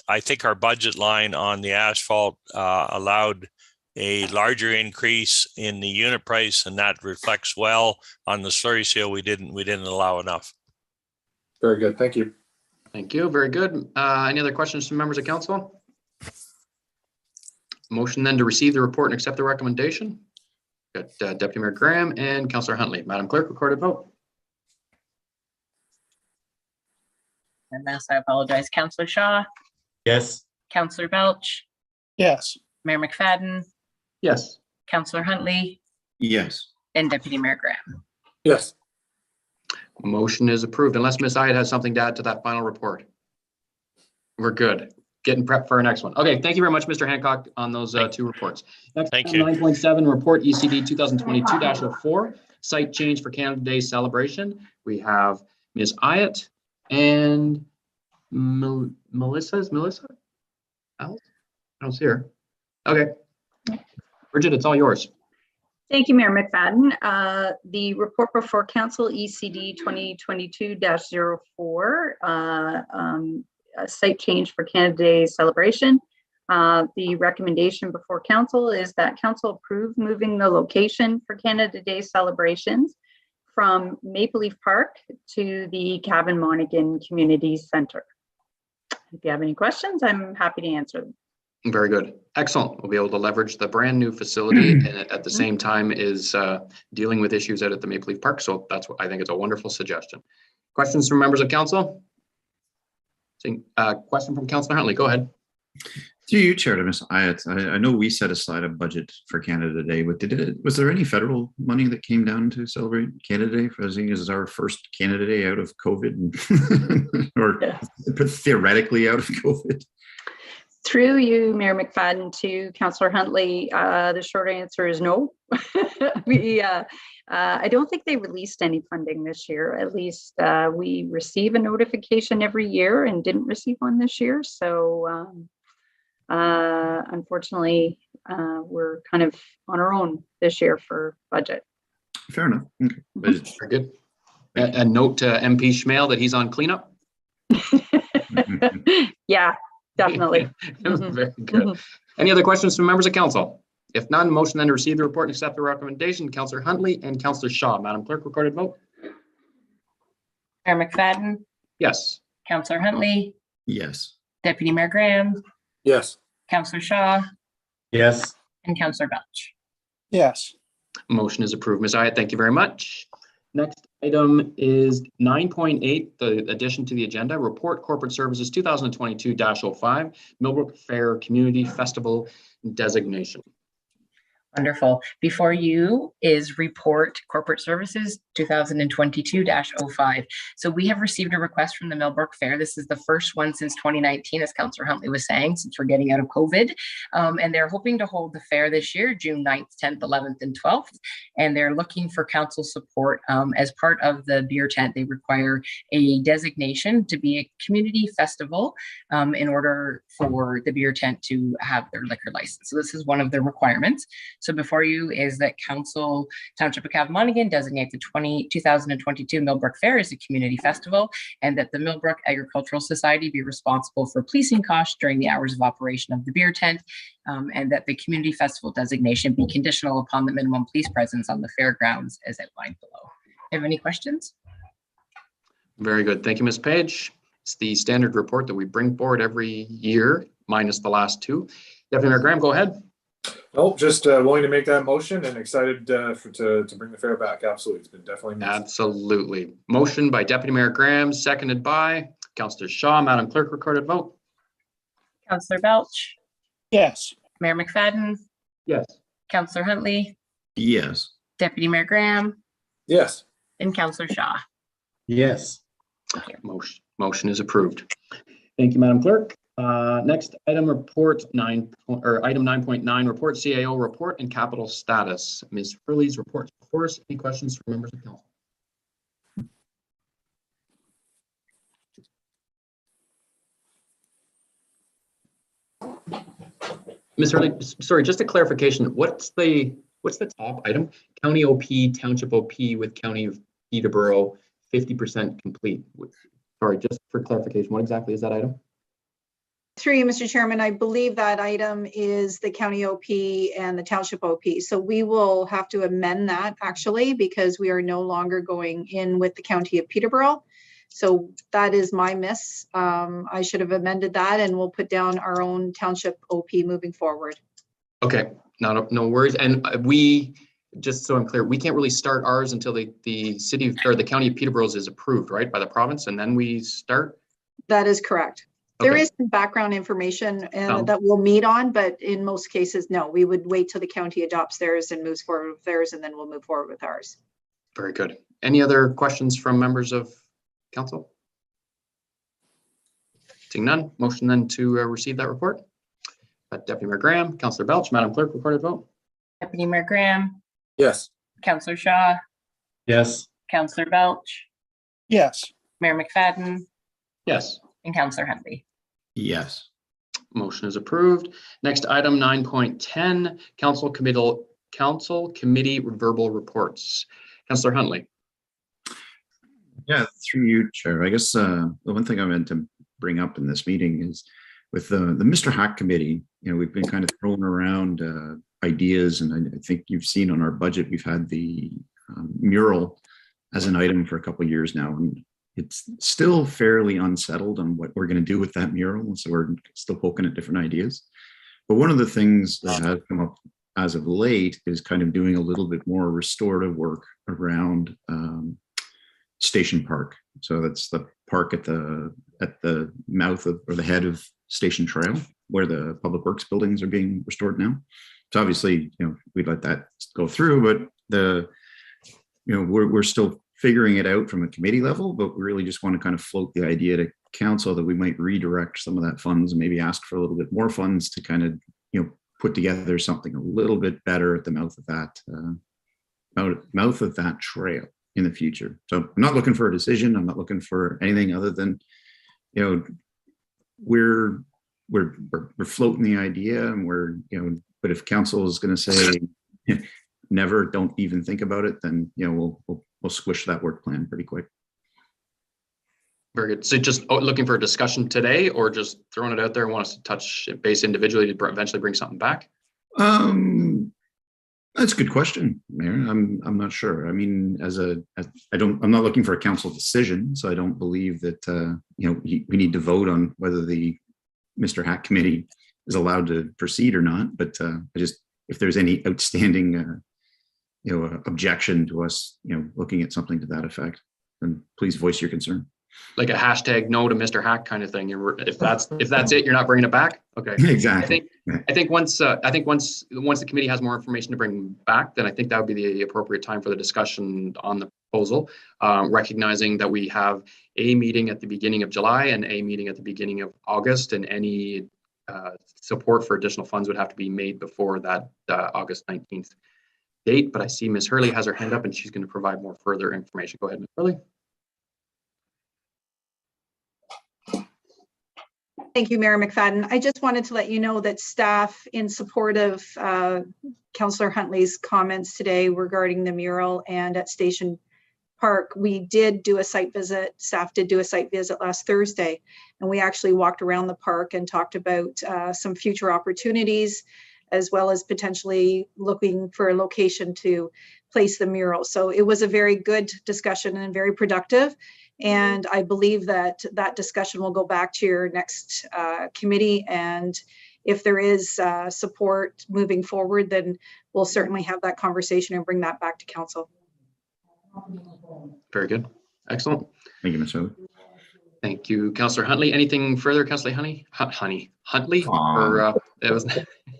I think our budget line on the asphalt allowed a larger increase in the unit price, and that reflects well on the slurry seal. We didn't allow enough. Very good. Thank you. Thank you. Very good. Any other questions from members of council? Motion then to receive the report and accept the recommendation. Got Deputy Mayor Graham and Councillor Huntley. Madam Clerk, recorded vote. And thus I apologize. Councillor Shaw, Yes. Councillor Belch, Yes. Mayor McFadden, Yes. Councillor Huntley, Yes. and Deputy Mayor Graham. Yes. Motion is approved, unless Ms. Iad has something to add to that final report. We're good. Getting prepped for our next one. Okay, thank you very much, Mr. Hancock, on those 2 reports. Next, thank you. 9.7 report ECD 2022-04, site change for Canada Day celebration. We have Ms. Iad and Melissa? Is Melissa? Alice? I don't see her. Okay. Bridget, it's all yours. Thank you, Mayor McFadden. The report before Council ECD 2022-04, a site change for Canada Day celebration. The recommendation before Council is that Council approve moving the location for Canada Day celebrations from Maple Leaf Park to the Cavan Monaghan Community Centre. If you have any questions, I'm happy to answer them. Very good. Excellent. We'll be able to leverage the brand new facility and at the same time is dealing with issues out at the Maple Leaf Park. So that's what I think is a wonderful suggestion. Questions from members of council? Question from Councillor Huntley. Go ahead. To you, Chair, Ms. Ayat, I know we set aside a budget for Canada Day, but was there any federal money that came down to celebrate Canada Day? For seeing as it's our first Canada Day out of COVID, or theoretically out of COVID? Through you, Mayor McFadden, to Councillor Huntley, the short answer is no. I don't think they released any funding this year. At least we receive a notification every year and didn't receive one this year. So unfortunately, we're kind of on our own this year for budget. Fair enough. Okay. Very good. And note to MP Schmale that he's on cleanup. Yeah. Definitely. Very good. Any other questions from members of council? If none, motion then to receive the report and accept the recommendation. Councillor Huntley and Councillor Shaw. Madam Clerk, recorded vote. Mayor McFadden, Yes. Councillor Huntley, Yes. Deputy Mayor Graham, Yes. Councillor Shaw, Yes. and Councillor Belch. Yes. Motion is approved. Ms. Ayat, thank you very much. Next item is 9.8, the addition to the agenda, Report Corporate Services 2022-05, Millbrook Fair Community Festival designation. Wonderful. Before you is Report Corporate Services 2022-05. So we have received a request from the Millbrook Fair. This is the first one since 2019, as Councillor Huntley was saying, since we're getting out of COVID. And they're hoping to hold the fair this year, June 9th, 10th, 11th, and 12th. And they're looking for council support. As part of the beer tent, they require a designation to be a community festival in order for the beer tent to have their liquor license. So this is one of the requirements. So before you is that Council Township of Cavan Monaghan designate the 2022 Millbrook Fair as a community festival, and that the Millbrook Agricultural Society be responsible for policing costs during the hours of operation of the beer tent, and that the community festival designation be conditional upon the minimum police presence on the fairgrounds as outlined below. Have any questions? Very good. Thank you, Ms. Page. It's the standard report that we bring forward every year, minus the last two. Deputy Mayor Graham, go ahead. Nope, just willing to make that motion and excited to bring the fair back. Absolutely. It's been definitely missed. Absolutely. Motion by Deputy Mayor Graham, seconded by Councillor Shaw. Madam Clerk, recorded vote. Councillor Belch, Yes. Mayor McFadden, Yes. Councillor Huntley, Yes. Deputy Mayor Graham, Yes. and Councillor Shaw. Yes. Motion is approved. Thank you, Madam Clerk. Next item, item 9.9, report CAO report and capital status. Ms. Hurley's report before us. Any questions from members of council? Ms. Hurley, sorry, just a clarification. What's the top item? County OP, Township OP with County of Peterborough 50% complete. Sorry, just for clarification, what exactly is that item? Through you, Mr. Chairman, I believe that item is the county OP and the township OP. So we will have to amend that actually, because we are no longer going in with the county of Peterborough. So that is my miss. I should have amended that, and we'll put down our own township OP moving forward. Okay, no worries. And we, just so I'm clear, we can't really start ours until the city or the county of Peterborough is approved, right, by the province, and then we start? That is correct. There Okay. is some background information that we'll meet on, but in most cases, no, we would wait till the county adopts theirs and moves forward with theirs, and then we'll move forward with ours. Very good. Any other questions from members of council? Seeing none, motion then to receive that report. Deputy Mayor Graham, Councillor Belch, Madam Clerk, recorded vote. Deputy Mayor Graham, Yes. Councillor Shaw, Yes. Councillor Belch, Yes. Mayor McFadden, Yes. and Councillor Huntley. Yes. Motion is approved. Next item 9.10, council committee verbal reports. Councillor Huntley. Yeah, through you, Chair. I guess the one thing I meant to bring up in this meeting is with the Mr. Hack Committee, we've been kind of throwing around ideas, and I think you've seen on our budget, we've had the mural as an item for a couple of years now, and it's still fairly unsettled on what we're going to do with that mural. So we're still poking at different ideas. But one of the things that has come up as of late is kind of doing a little bit more restorative work around Station Park. So that's the park at the mouth of, or the head of Station Trail, where the Public Works buildings are being restored now. So obviously, we'd let that go through, but we're still figuring it out from a committee level, but we really just want to kind of float the idea to council that we might redirect some of that funds and maybe ask for a little bit more funds to kind of, put together something a little bit better at the mouth of that trail in the future. So I'm not looking for a decision. I'm not looking for anything other than, we're floating the idea, and but if council is going to say never, don't even think about it, then we'll squish that work plan pretty quick. Very good. So just looking for a discussion today, or just throwing it out there and want us to touch base individually to eventually bring something back? That's a good question, Mayor. I'm not sure. I mean, I'm not looking for a council decision, so I don't believe that we need to vote on whether the Mr. Hack Committee is allowed to proceed or not. But if there's any outstanding objection to us looking at something to that effect, then please voice your concern. Like a hashtag no to Mr. Hack kind of thing. If that's it, you're not bringing it back. Okay. Exactly. I think once the committee has more information to bring back, then I think that would be the appropriate time for the discussion on the proposal, recognizing that we have a meeting at the beginning of July and a meeting at the beginning of August, and any support for additional funds would have to be made before that August 19th date. But I see Ms. Hurley has her hand up and she's going to provide more further information. Go ahead, Ms. Hurley. Thank you, Mayor McFadden. I just wanted to let you know that staff, in support of Councillor Huntley's comments today regarding the mural and at Station Park, we did do a site visit. Staff did do a site visit last Thursday, and we actually walked around the park and talked about some future opportunities, as well as potentially looking for a location to place the mural. So it was a very good discussion and very productive. And I believe that discussion will go back to your next committee. And if there is support moving forward, then we'll certainly have that conversation and bring that back to council. Very good. Excellent. Thank you, Ms. Hurley. Thank you, Councillor Huntley. Anything further, Councillor Huntley? Huntley? Or, it was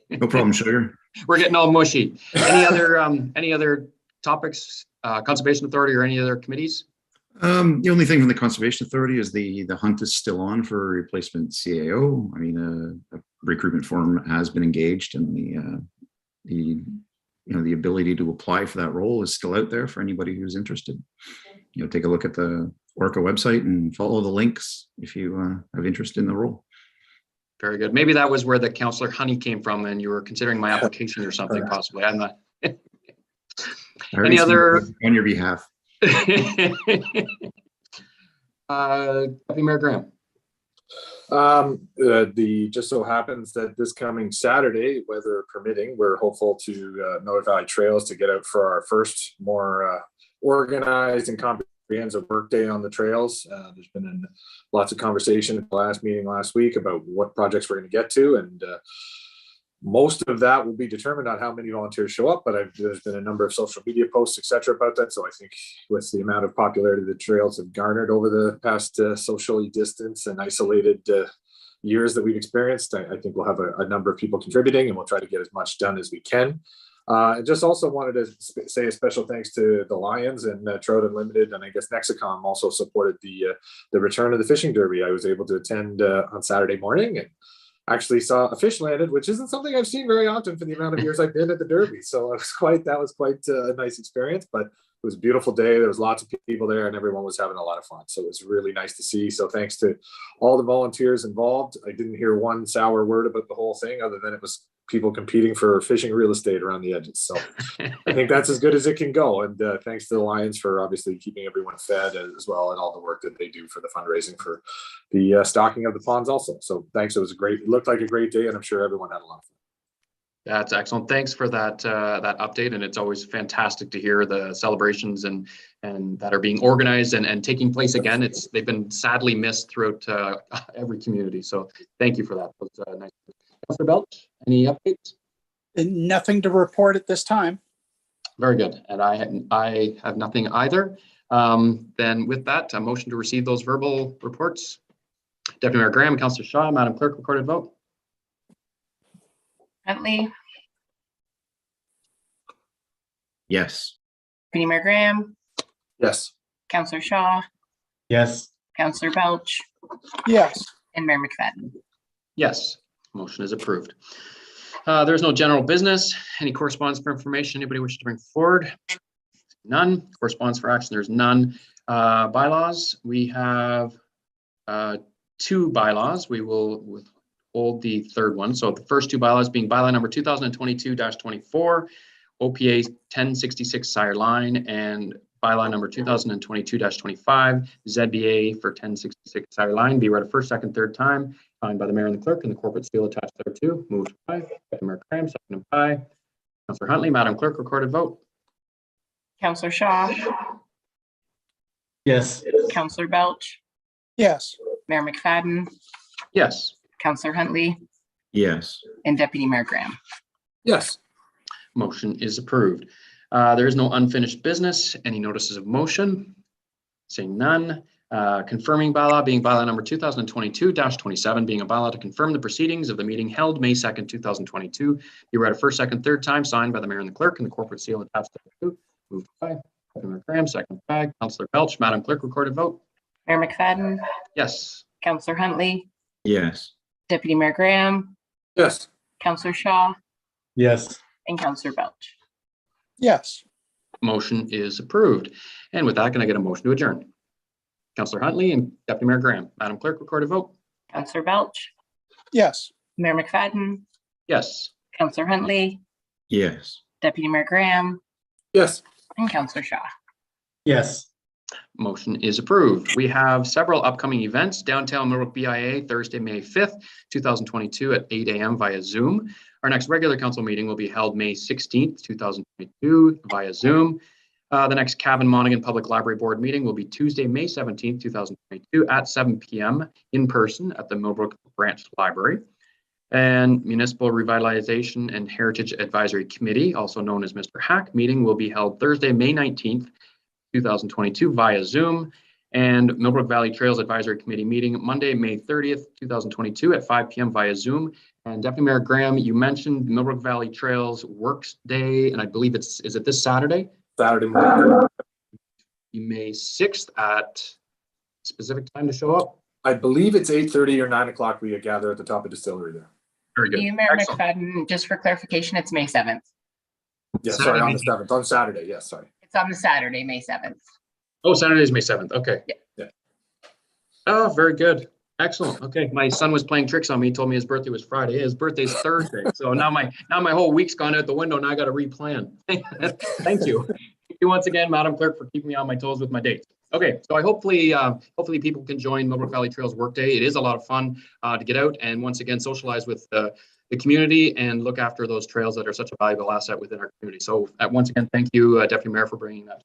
no problem, sugar. We're getting all mushy. Any other topics, Conservation Authority or any other committees? The only thing from the Conservation Authority is the hunt is still on for a replacement CAO. I mean, a recruitment form has been engaged, and the ability to apply for that role is still out there for anybody who's interested. Take a look at the Orca website and follow the links if you have interest in the role. Very good. Maybe that was where the Councillor Honey came from, and you were considering my application or something, possibly. I'm not. Any other on your behalf? Deputy Mayor Graham. Just so happens that this coming Saturday, weather permitting, we're hopeful to notify Trails to get out for our first more organized and comprehensive work day on the trails. There's been lots of conversation at the last meeting last week about what projects we're going to get to, and most of that will be determined on how many volunteers show up, but there's been a number of social media posts, etc., about that. So I think with the amount of popularity the trails have garnered over the past socially distanced and isolated years that we've experienced, I think we'll have a number of people contributing, and we'll try to get as much done as we can. I just also wanted to say a special thanks to the Lions and Trout Unlimited, and I guess Nexicom also supported the return of the fishing derby. I was able to attend on Saturday morning, and actually saw a fish landed, which isn't something I've seen very often for the amount of years I've been at the Derby. So that was quite a nice experience, but it was a beautiful day. There was lots of people there and everyone was having a lot of fun. So it was really nice to see. So thanks to all the volunteers involved. I didn't hear one sour word about the whole thing other than it was people competing for fishing real estate around the edges. So I think that's as good as it can go. And thanks to the Lions for obviously keeping everyone fed as well, and all the work that they do for the fundraising for the stocking of the ponds also. So thanks. It looked like a great day, and I'm sure everyone had a lot of fun. That's excellent. Thanks for that update. And it's always fantastic to hear the celebrations and that are being organized and taking place again. They've been sadly missed throughout every community. So thank you for that. That was nice. Councillor Belch, any updates? Nothing to report at this time. Very good. And I have nothing either. Then with that, a motion to receive those verbal reports. Deputy Mayor Graham, Councillor Shaw, Madam Clerk, recorded vote. Huntley, Yes. Deputy Mayor Graham, Yes. Councillor Shaw, Yes. Councillor Belch, Yes. and Mayor McFadden. Yes, motion is approved. There's no general business. Any correspondence for information anybody wishes to bring forward? None. Correspondence for action, there's none. Bylaws, we have 2 bylaws. We will withhold the third one. So the first 2 bylaws being bylaw number 2022-24, OPA 1066 Sire Line, and bylaw number 2022-25, ZBA for 1066 Sire Line, be read a first, second, third time, signed by the mayor and the clerk, and the corporate seal attached thereto. Moved by Deputy Mayor Graham, seconded by Councillor Huntley. Madam Clerk, recorded vote. Councillor Shaw, Yes. Councillor Belch, Yes. Mayor McFadden, Yes, Councillor Huntley, Yes. and Deputy Mayor Graham. Yes. motion is approved. There is no unfinished business. Any notices of motion? Seeing none. Confirming bylaw being bylaw number 2022-27, being a bylaw to confirm the proceedings of the meeting held May 2nd, 2022. Be read a first, second, third time, signed by the mayor and the clerk, and the corporate seal attached thereto. Moved by Deputy Mayor Graham, second by Councillor Belch. Madam Clerk, recorded vote. Mayor McFadden, Yes. Councillor Huntley, Yes. Deputy Mayor Graham, Yes. Councillor Shaw, Yes. and Councillor Belch. Yes. Motion is approved. And with that, can I get a motion to adjourn? Councillor Huntley and Deputy Mayor Graham. Madam Clerk, recorded vote. Councillor Belch, Yes. Mayor McFadden, Yes. Councillor Huntley, Yes. Deputy Mayor Graham, Yes. and Councillor Shaw. Yes. Motion is approved. We have several upcoming events. Downtown Millbrook BIA, Thursday, May 5th, 2022 at 8 a.m. via Zoom. Our next regular council meeting will be held May 16th, 2022 via Zoom. The next Cavan Monaghan Public Library Board meeting will be Tuesday, May 17th, 2022 at 7 p.m. in person at the Millbrook Branch Library. And Municipal Revitalization and Heritage Advisory Committee, also known as Mr. Hack, meeting will be held Thursday, May 19th, 2022 via Zoom. And Millbrook Valley Trails Advisory Committee meeting Monday, May 30th, 2022 at 5 p.m. via Zoom. And Deputy Mayor Graham, you mentioned Millbrook Valley Trails Works Day, and I believe is it this Saturday? Saturday morning. May 6th at specific time to show up? I believe it's 8:30 or 9 o'clock. We gather at the top of Distillery there. Very good. You, Mayor Excellent. McFadden, just for clarification, it's May 7th. Yes, sorry, on the 7th, on Saturday. Yes, sorry. It's on the Saturday, May 7th. Oh, Saturday is May 7th. Okay. Yeah. Oh, very good. Excellent. Okay. My son was playing tricks on me. He told me his birthday was Friday. His birthday's Thursday. So now my whole week's gone out the window and I got to replan. Thank you. Thank you once again, Madam Clerk, for keeping me on my toes with my dates. Okay, so hopefully people can join Millbrook Valley Trails Workday. It is a lot of fun to get out and once again socialize with the community and look after those trails that are such a valuable asset within our community. So once again, thank you, Deputy Mayor, for bringing that.